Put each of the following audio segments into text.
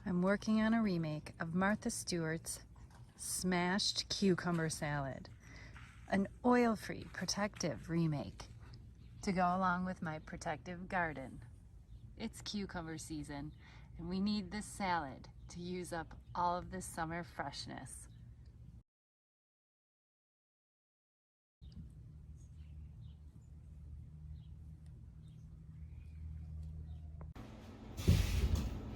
I'm working on a remake of Martha Stewart's smashed cucumber salad, an oil-free protective remake to go along with my protective garden. It's cucumber season and we need this salad to use up all of this summer freshness.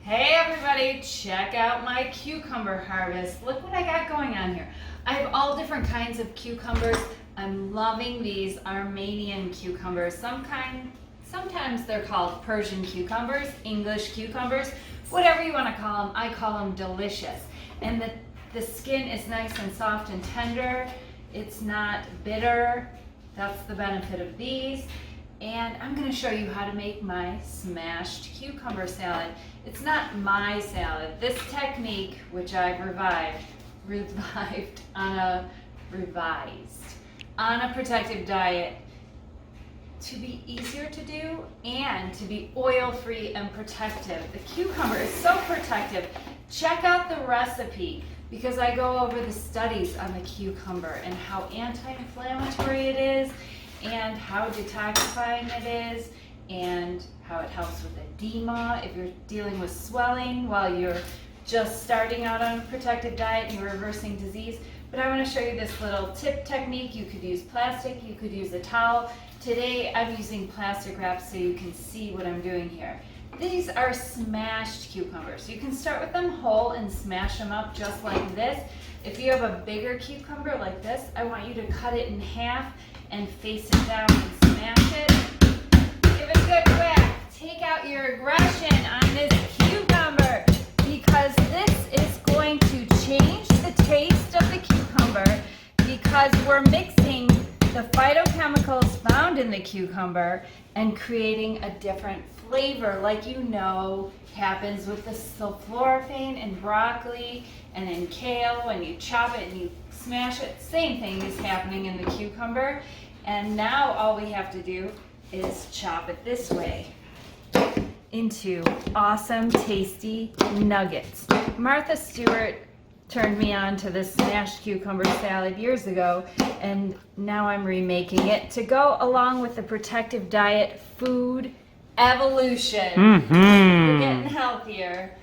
Hey everybody, check out my cucumber harvest. Look what I got going on here. I have all different kinds of cucumbers. I'm loving these Armenian cucumbers. Sometimes they're called Persian cucumbers, English cucumbers, whatever you want to call them. I call them delicious. And the skin is nice and soft and tender. It's not bitter. That's the benefit of these. And I'm going to show you how to make my smashed cucumber salad. It's not my salad. This technique, which I've revised on a protective diet to be easier to do and to be oil-free and protective. The cucumber is so protective. Check out the recipe because I go over the studies on the cucumber and how anti-inflammatory it is, and how detoxifying it is, and how it helps with edema if you're dealing with swelling while you're just starting out on a protective diet and you're reversing disease. But I want to show you this little tip technique. You could use plastic, you could use a towel. Today I'm using plastic wrap so you can see what I'm doing here. These are smashed cucumbers. You can start with them whole and smash them up just like this. If you have a bigger cucumber like this, I want you to cut it in half and face it down and smash it. Give it a good whack. Take out your aggression on this cucumber because this is going to change the taste of the cucumber because we're mixing the phytochemicals found in the cucumber and creating a different flavor, like you know happens with the sulforaphane in broccoli and in kale. When you chop it and you smash it, same thing is happening in the cucumber. And now all we have to do is chop it this way into awesome, tasty nuggets. Martha Stewart turned me on to this smashed cucumber salad years ago, and now I'm remaking it to go along with the protective diet food evolution. We're getting healthier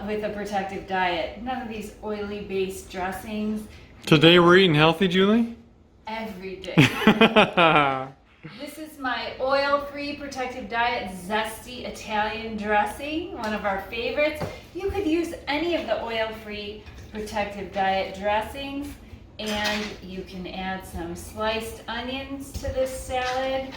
with a protective diet. None of these oily based dressings. Today we're eating healthy, Julie? Every day. This is my oil-free protective diet zesty Italian dressing, one of our favorites. You could use any of the oil-free protective diet dressings, and you can add some sliced onions to this salad,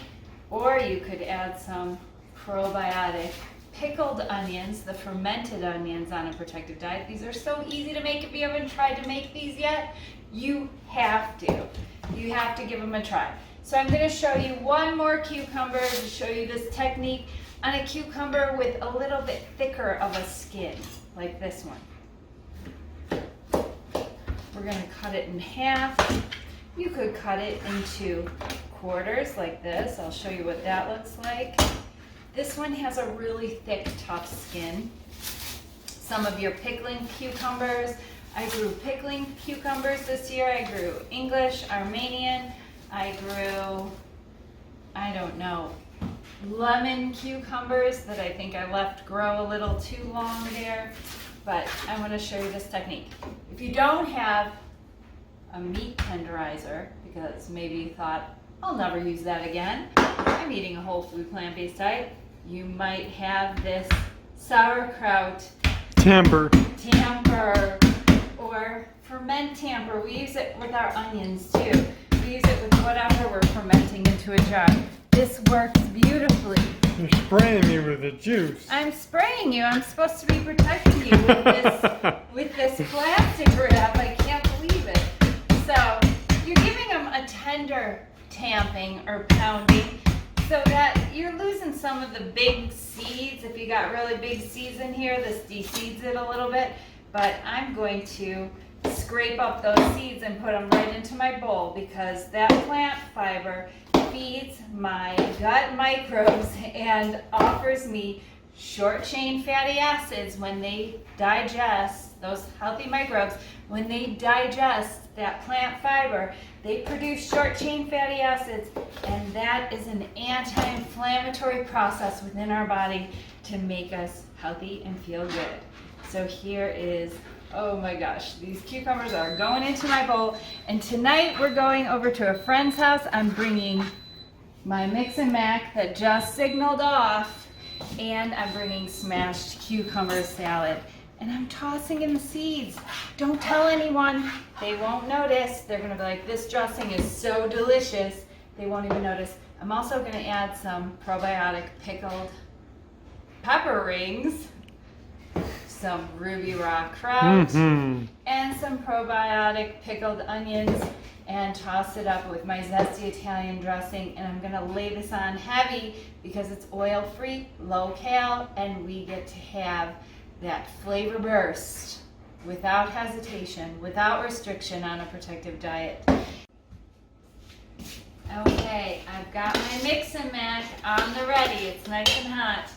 or you could add some probiotic pickled onions, the fermented onions on a protective diet. These are so easy to make. If you haven't tried to make these yet, you have to. You have to give them a try. So I'm going to show you one more cucumber to show you this technique on a cucumber with a little bit thicker of a skin, like this one. We're going to cut it in half. You could cut it into quarters like this. I'll show you what that looks like. This one has a really thick, tough skin. Some of your pickling cucumbers. I grew pickling cucumbers this year. I grew English, Armenian. I grew, I don't know, lemon cucumbers that I think I left grow a little too long there. But I want to show you this technique. If you don't have a meat tenderizer, because maybe you thought, I'll never use that again. I'm eating a whole food plant-based diet. You might have this sauerkraut Tamper. Or ferment tamper. We use it with our onions too. We use it with whatever we're fermenting into a jar. This works beautifully. You're spraying me with the juice. I'm spraying you. I'm supposed to be protecting you with this plastic wrap. I can't believe it. So you're giving them a tender tamping or pounding so that you're losing some of the big seeds. If you got really big seeds in here, this de-seeds it a little bit. But I'm going to scrape up those seeds and put them right into my bowl because that plant fiber feeds my gut microbes and offers me short chain fatty acids, when they digest, those healthy microbes, when they digest that plant fiber, they produce short chain fatty acids, and that is an anti-inflammatory process within our body to make us healthy and feel good. So here is, oh my gosh, these cucumbers are going into my bowl, and tonight we're going over to a friend's house. I'm bringing my mix and mac that just signaled off, and I'm bringing smashed cucumber salad, and I'm tossing in the seeds. Don't tell anyone, they won't notice. They're gonna be like, this dressing is so delicious, they won't even notice. I'm also gonna add some probiotic pickled pepper rings, some ruby rock kraut, and some probiotic pickled onions, and toss it up with my zesty Italian dressing. And I'm gonna lay this on heavy because it's oil-free, low-cal, and we get to have that flavor burst without hesitation, without restriction on a protective diet. Okay, I've got my mix and mac on the ready. It's nice and hot,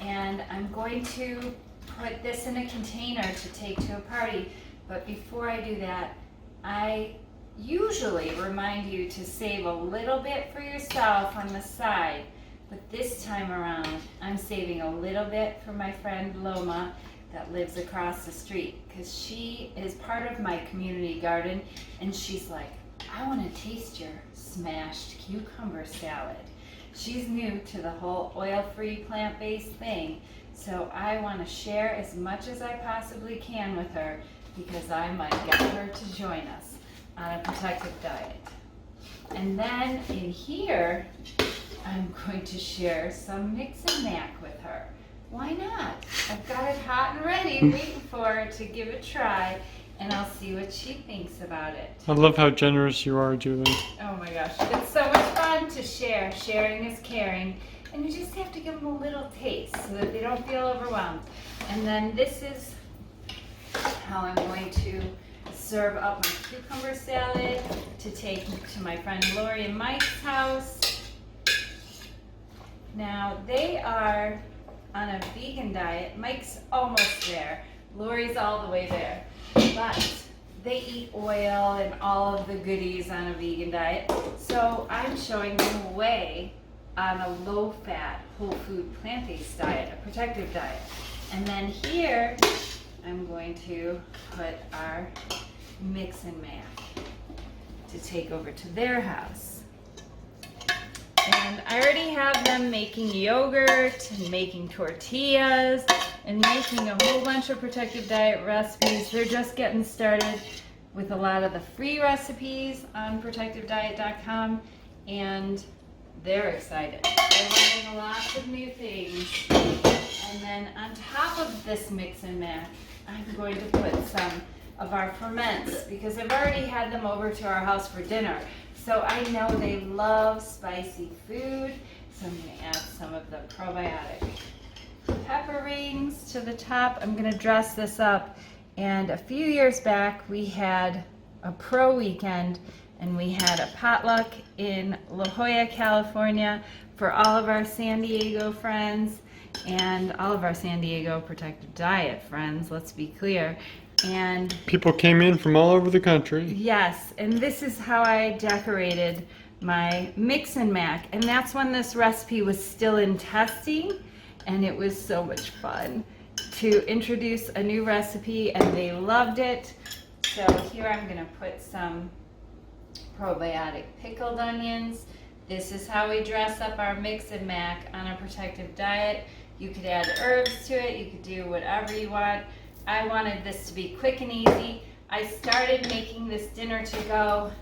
and I'm going to put this in a container to take to a party. But before I do that, I usually remind you to save a little bit for yourself on the side, but this time around I'm saving a little bit for my friend Loma that lives across the street, because she is part of my community garden, and she's like, I want to taste your smashed cucumber salad. She's new to the whole oil-free plant-based thing, so I want to share as much as I possibly can with her, because I might get her to join us on a protective diet. And then in here, I'm going to share some mix and mac with her. Why not? I've got it hot and ready, waiting for her to give it a try, and I'll see what she thinks about it. I love how generous you are, Julie. Oh my gosh, it's so much fun to share. Sharing is caring, and you just have to give them a little taste so that they don't feel overwhelmed. And then this is how I'm going to serve up my cucumber salad to take to my friend Lori and Mike's house. Now, they are on a vegan diet. Mike's almost there. Lori's all the way there. But they eat oil and all of the goodies on a vegan diet. So I'm showing them a way on a low-fat, whole food, plant-based diet, a protective diet. And then here, I'm going to put our mix and mac to take over to their house. And I already have them making yogurt and making tortillas and making a whole bunch of protective diet recipes. They're just getting started with a lot of the free recipes on protectivediet.com, and they're excited. They're learning lots of new things. And then on top of this mix and mac, I'm going to put some of our ferments, because I've already had them over to our house for dinner. So I know they love spicy food, so I'm going to add some of the probiotic pepper rings to the top. I'm going to dress this up, and a few years back we had a pro weekend, and we had a potluck in La Jolla, California for all of our San Diego friends and all of our San Diego protective diet friends, let's be clear. And people came in from all over the country. Yes, and this is how I decorated my mix and mac, and that's when this recipe was still in testing, and it was so much fun to introduce a new recipe, and they loved it. So here I'm going to put some probiotic pickled onions. This is how we dress up our mix and mac on a protective diet. You could add herbs to it, you could do whatever you want. I wanted this to be quick and easy. I started making this dinner to go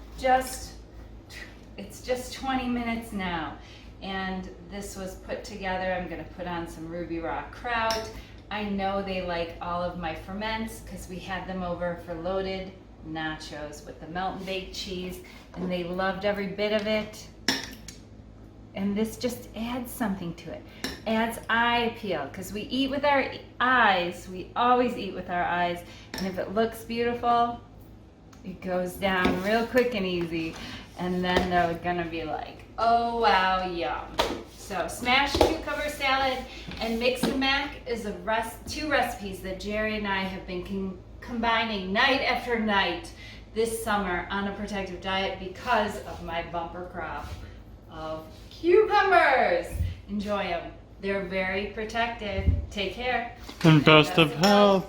it's just 20 minutes now. And this was put together. I'm gonna put on some ruby rock kraut. I know they like all of my ferments because we had them over for loaded nachos with the melt and baked cheese, and they loved every bit of it. And this just adds something to it. Adds eye appeal, because we eat with our eyes. We always eat with our eyes. And if it looks beautiful, it goes down real quick and easy. And then they're gonna be like, Oh wow, yum. So smash cucumber salad and mix and mac is two recipes that Jerry and I have been combining night after night this summer on a protective diet because of my bumper crop of cucumbers. Enjoy them. They're very protective. Take care. And best of health.